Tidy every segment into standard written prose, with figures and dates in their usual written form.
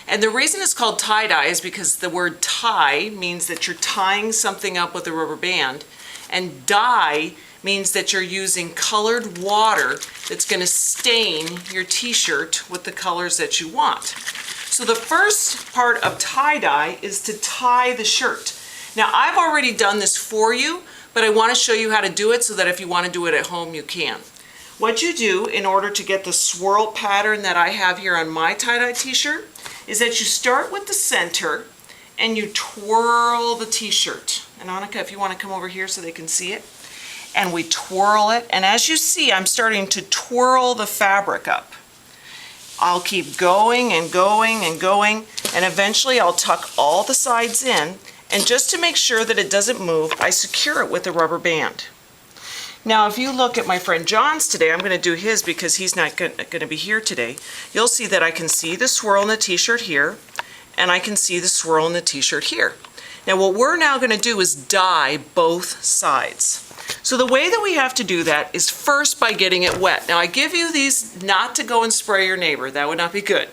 And the reason it's called tie-dye is because the word tie means that you're tying something up with a rubber band, and dye means that you're using colored water that's going to stain your t-shirt with the colors that you want. So the first part of tie-dye is to tie the shirt. Now I've already done this for you, but I want to show you how to do it so that if you want to do it at home, you can. What you do in order to get the swirl pattern that I have here on my tie-dye t-shirt is that you start with the center and you twirl the t-shirt. And Annika, if you want to come over here so they can see it. And we twirl it, and as you see, I'm starting to twirl the fabric up. I'll keep going and going and going, and eventually I'll tuck all the sides in, and just to make sure that it doesn't move, I secure it with a rubber band. Now, if you look at my friend John's today, I'm going to do his because he's not going to be here today. You'll see that I can see the swirl in the t-shirt here, and I can see the swirl in the t-shirt here. Now, what we're now going to do is dye both sides. So the way that we have to do that is first by getting it wet. Now, I give you these not to go and spray your neighbor. That would not be good.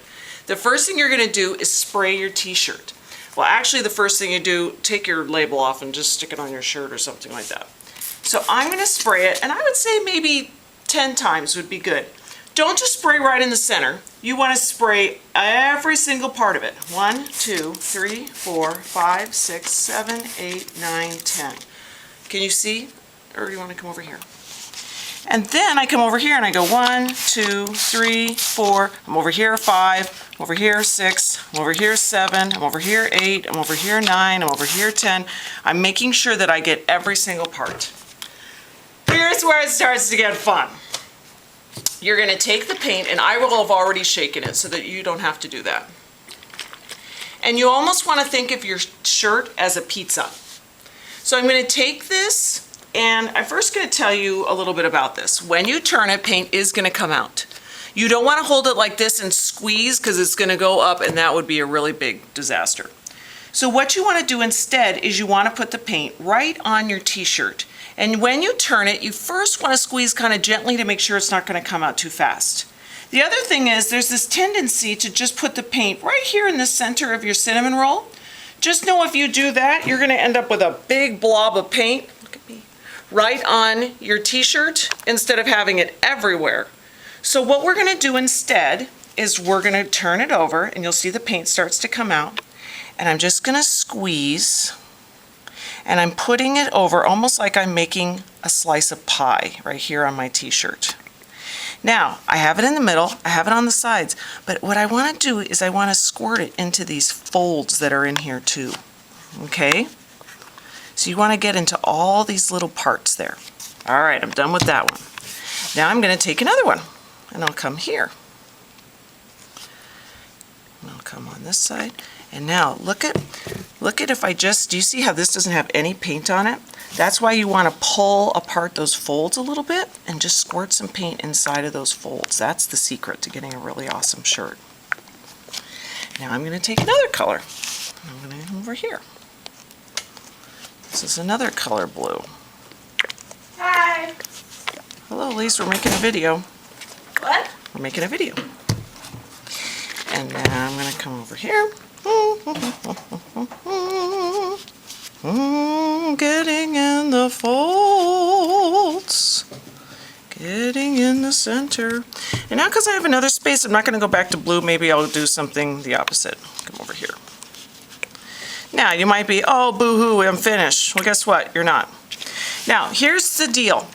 The first thing you're going to do is spray your t-shirt. Well, actually, the first thing you do, take your label off and just stick it on your shirt or something like that. So I'm going to spray it, and I would say maybe 10 times would be good. Don't just spray right in the center. You want to spray every single part of it. 1, 2, 3, 4, 5, 6, 7, 8, 9, 10. Can you see? Or do you want to come over here? And then I come over here and I go 1, 2, 3, 4. I'm over here 5. I'm over here 6. I'm over here 7. I'm over here 8. I'm over here 9. I'm over here 10. I'm making sure that I get every single part. Here's where it starts to get fun. You're going to take the paint, and I will have already shaken it so that you don't have to do that. And you almost want to think of your shirt as a pizza. So I'm going to take this, and I'm first going to tell you a little bit about this. When you turn it, paint is going to come out. You don't want to hold it like this and squeeze because it's going to go up, and that would be a really big disaster. So what you want to do instead is you want to put the paint right on your t-shirt. And when you turn it, you first want to squeeze kind of gently to make sure it's not going to come out too fast. The other thing is there's this tendency to just put the paint right here in the center of your cinnamon roll. Just know if you do that, you're going to end up with a big blob of paint, look at me, right on your t-shirt instead of having it everywhere. So what we're going to do instead is we're going to turn it over, and you'll see the paint starts to come out. And I'm just going to squeeze, and I'm putting it over almost like I'm making a slice of pie right here on my t-shirt. Now, I have it in the middle, I have it on the sides, but what I want to do is I want to squirt it into these folds that are in here too, okay? So you want to get into all these little parts there. All right, I'm done with that one. Now I'm going to take another one, and I'll come here. And I'll come on this side. And now look at if I just, do you see how this doesn't have any paint on it? That's why you want to pull apart those folds a little bit and just squirt some paint inside of those folds. That's the secret to getting a really awesome shirt. Now I'm going to take another color. I'm going to come over here. This is another color blue. Hi. Hello, Lise, we're making a video. What? We're making a video. And then I'm going to come over here. Getting in the folds, getting in the center. And now because I have another space, I'm not going to go back to blue. Maybe I'll do something the opposite. Come over here. Now you might be, oh, boo-hoo, I'm finished. Well, guess what? You're not. Now, here's the deal.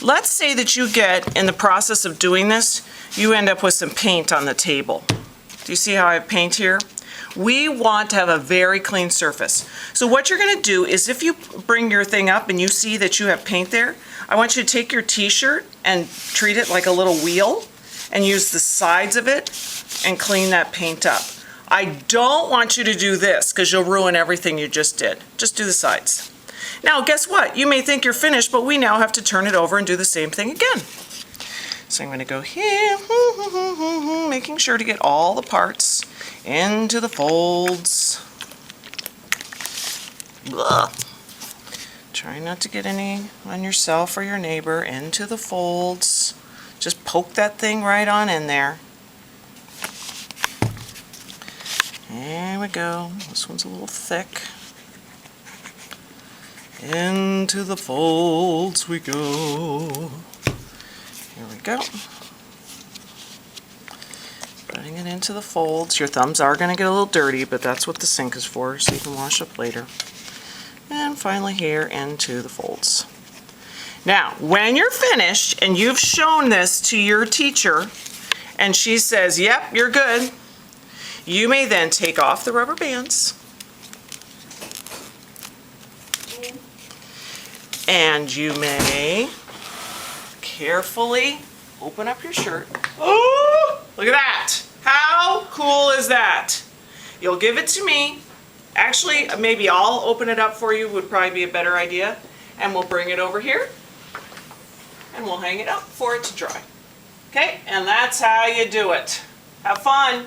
Let's say that you get, in the process of doing this, you end up with some paint on the table. Do you see how I have paint here? We want to have a very clean surface. So what you're going to do is if you bring your thing up and you see that you have paint there, I want you to take your t-shirt and treat it like a little wheel and use the sides of it and clean that paint up. I don't want you to do this because you'll ruin everything you just did. Just do the sides. Now guess what? You may think you're finished, but we now have to turn it over and do the same thing again. So I'm going to go here, making sure to get all the parts into the folds. Ugh. Try not to get any on yourself or your neighbor. Into the folds. Just poke that thing right on in there. There we go. This one's a little thick. Into the folds we go. Here we go. Putting it into the folds. Your thumbs are going to get a little dirty, but that's what the sink is for, so you can wash up later. And finally here into the folds. Now, when you're finished and you've shown this to your teacher and she says, yep, you're good, you may then take off the rubber bands and you may carefully open up your shirt. Oh, look at that. How cool is that? You'll give it to me. Actually, maybe I'll open it up for you would probably be a better idea. And we'll bring it over here and we'll hang it up for it to dry. Okay, and that's how you do it. Have fun.